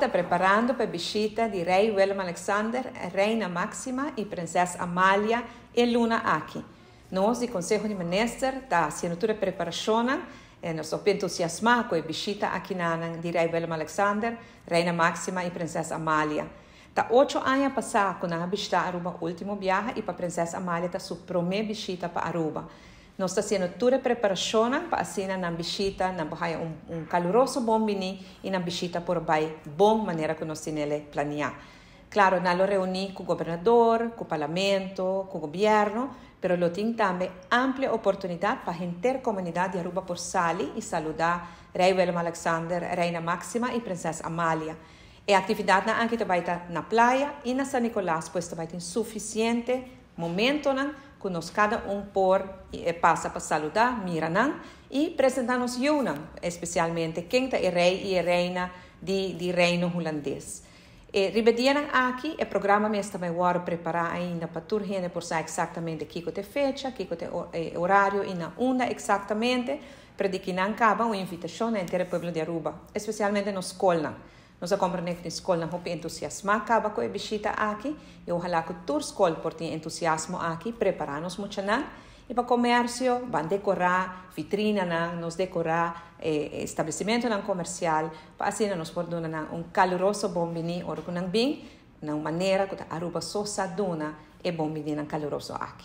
Preparando para a visita di Rei Willem Alexander, Reina Máxima e Princesa Amália e Luna aqui. Nós, do Conselho de Ministros, da assinatura de preparação, nós estamos entusiasmados com a visita aqui de Rei Willem Alexander, Reina Máxima e Princesa Amália. Da 8 anos passados, quando a visita a Aruba, o último viagem, e para a Princesa Amália, a sua primeira visita para Aruba. Nós estamos fazendo toda a preparação para assinar na visita, na caloroso bom bini e na visita por bem boa maneira que nós temos planeado. Claro, nós reunimos com o governador, com o parlamento, com o governo, mas nós temos também ampla oportunidade para a intercomunidade de Aruba por salir e saludar Rei Willem Alexander, Reina Máxima e Princesa Amália. E a atividade aqui também está na praia e na São Nicolás, pois também tem suficiente momento que nós cada passa para saludar, mirar e apresentar-nos especialmente quem é o rei e a reina do reino holandês. Ribediana aqui, o programa mesmo também vai preparar ainda para toda gente por saber exatamente que é a fecha, que é o horário e na onda exatamente, para que não acaba uma invitação entre o povo de Aruba, especialmente na escola. Nós compreendemos que a escola não tem entusiasmo acaba com a visita aqui e ojalá que toda a escola tenha entusiasmo aqui, preparar-nos muito e para o comércio, vão decorar vitrina, nos decorar estabelecimento comercial, para assim nós podemos dar caloroso bom bini, ou bem, de uma maneira que a Aruba só saduna e bom bini caloroso aqui.